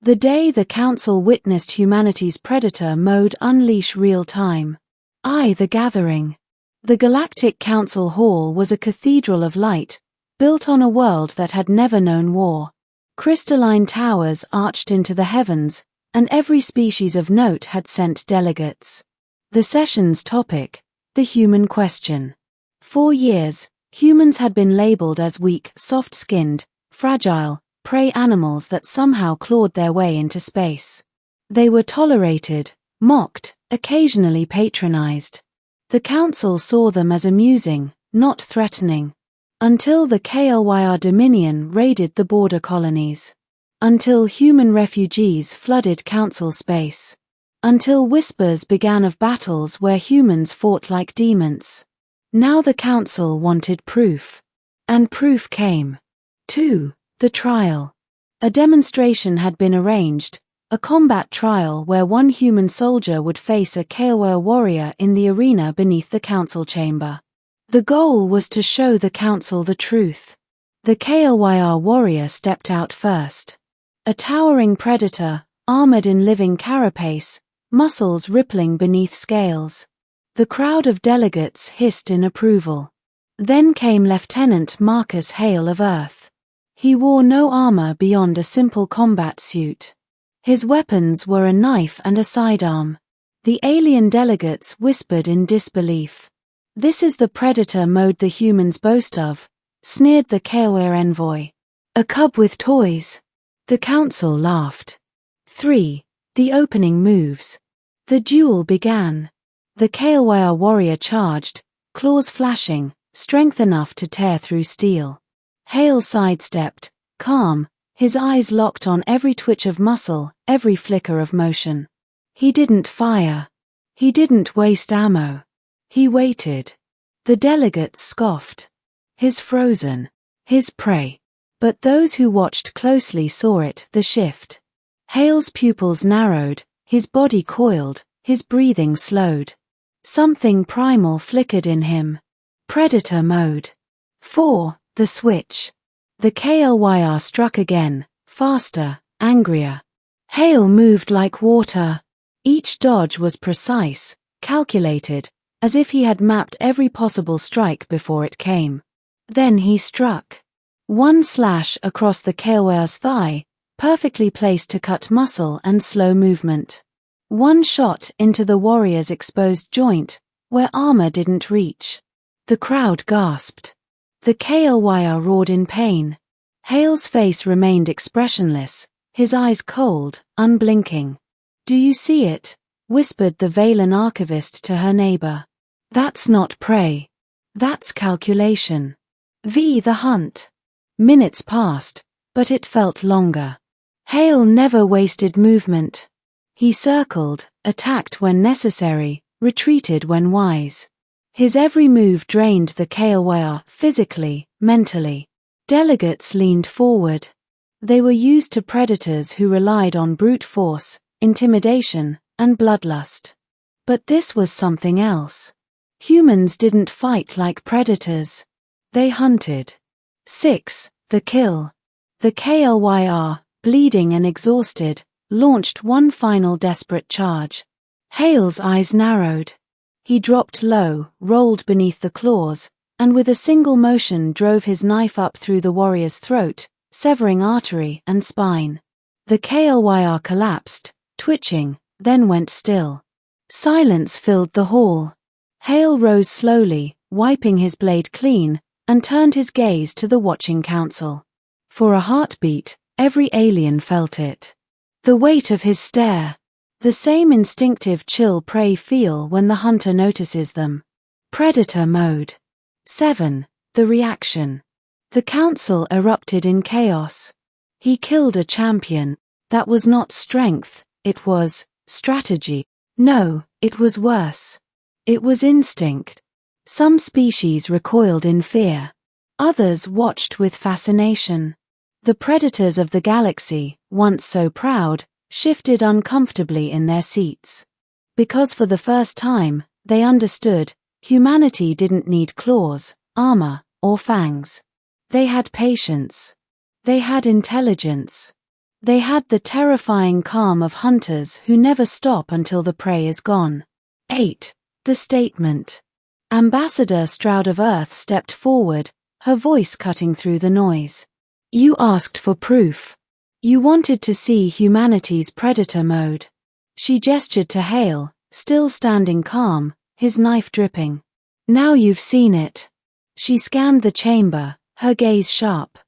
The day the Council witnessed humanity's predator mode unleash real-time. The Gathering. The Galactic Council Hall was a cathedral of light, built on a world that had never known war. Crystalline towers arched into the heavens, and every species of note had sent delegates. The session's topic: the human question. For years, humans had been labeled as weak, soft-skinned, fragile, prey animals that somehow clawed their way into space. They were tolerated, mocked, occasionally patronized. The Council saw them as amusing, not threatening. Until the KLYR Dominion raided the border colonies. Until human refugees flooded Council space. Until whispers began of battles where humans fought like demons. Now the Council wanted proof. And proof came. 2. The trial. A demonstration had been arranged, a combat trial where one human soldier would face a KLYR warrior in the arena beneath the Council chamber. The goal was to show the Council the truth. The KLYR warrior stepped out first. A towering predator, armored in living carapace, muscles rippling beneath scales. The crowd of delegates hissed in approval. Then came Lieutenant Marcus Hale of Earth. He wore no armor beyond a simple combat suit. His weapons were a knife and a sidearm. The alien delegates whispered in disbelief. "This is the predator mode the humans boast of," sneered the KLYR envoy. "A cub with toys." The Council laughed. 3. The opening moves. The duel began. The KLYR warrior charged, claws flashing, strength enough to tear through steel. Hale sidestepped, calm, his eyes locked on every twitch of muscle, every flicker of motion. He didn't fire. He didn't waste ammo. He waited. The delegates scoffed. His frozen. His prey. But those who watched closely saw it, the shift. Hale's pupils narrowed, his body coiled, his breathing slowed. Something primal flickered in him. Predator mode. 4. The switch. The KLYR struck again, faster, angrier. Hale moved like water. Each dodge was precise, calculated, as if he had mapped every possible strike before it came. Then he struck. One slash across the KLYR's thigh, perfectly placed to cut muscle and slow movement. One shot into the warrior's exposed joint, where armor didn't reach. The crowd gasped. The KLYR roared in pain. Hale's face remained expressionless, his eyes cold, unblinking. "Do you see it?" whispered the Valen archivist to her neighbor. "That's not prey. That's calculation. The hunt." Minutes passed, but it felt longer. Hale never wasted movement. He circled, attacked when necessary, retreated when wise. His every move drained the KLYR physically, mentally. Delegates leaned forward. They were used to predators who relied on brute force, intimidation, and bloodlust. But this was something else. Humans didn't fight like predators. They hunted. 6. The kill. The KLYR, bleeding and exhausted, launched one final desperate charge. Hale's eyes narrowed. He dropped low, rolled beneath the claws, and with a single motion drove his knife up through the warrior's throat, severing artery and spine. The KLYR collapsed, twitching, then went still. Silence filled the hall. Hale rose slowly, wiping his blade clean, and turned his gaze to the watching council. For a heartbeat, every alien felt it. The weight of his stare. The same instinctive chill prey feel when the hunter notices them. Predator mode. 7. The reaction. The council erupted in chaos. He killed a champion. That was not strength, it was strategy. No, it was worse. It was instinct. Some species recoiled in fear. Others watched with fascination. The predators of the galaxy, once so proud, shifted uncomfortably in their seats. Because for the first time, they understood, humanity didn't need claws, armor, or fangs. They had patience. They had intelligence. They had the terrifying calm of hunters who never stop until the prey is gone. 8. The statement. Ambassador Stroud of Earth stepped forward, her voice cutting through the noise. You asked for proof. You wanted to see humanity's predator mode. She gestured to Hale, still standing calm, his knife dripping. Now you've seen it. She scanned the chamber, her gaze sharp.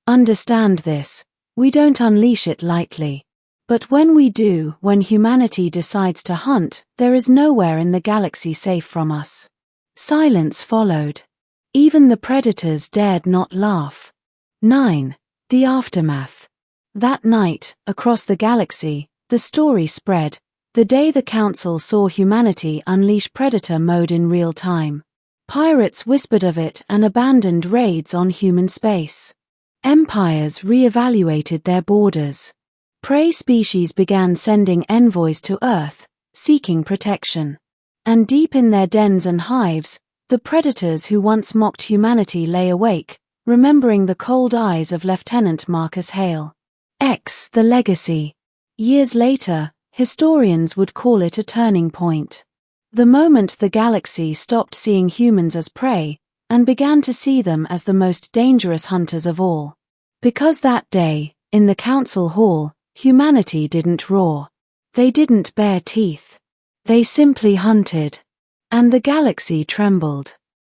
Understand this. We don't unleash it lightly. But when we do, when humanity decides to hunt, there is nowhere in the galaxy safe from us. Silence followed. Even the predators dared not laugh. 9. The aftermath. That night, across the galaxy, the story spread, the day the Council saw humanity unleash predator mode in real time. Pirates whispered of it and abandoned raids on human space. Empires re-evaluated their borders. Prey species began sending envoys to Earth, seeking protection. And deep in their dens and hives, the predators who once mocked humanity lay awake, remembering the cold eyes of Lieutenant Marcus Hale. The legacy. Years later, historians would call it a turning point. The moment the galaxy stopped seeing humans as prey, and began to see them as the most dangerous hunters of all. Because that day, in the Council Hall, humanity didn't roar. They didn't bare teeth. They simply hunted. And the galaxy trembled.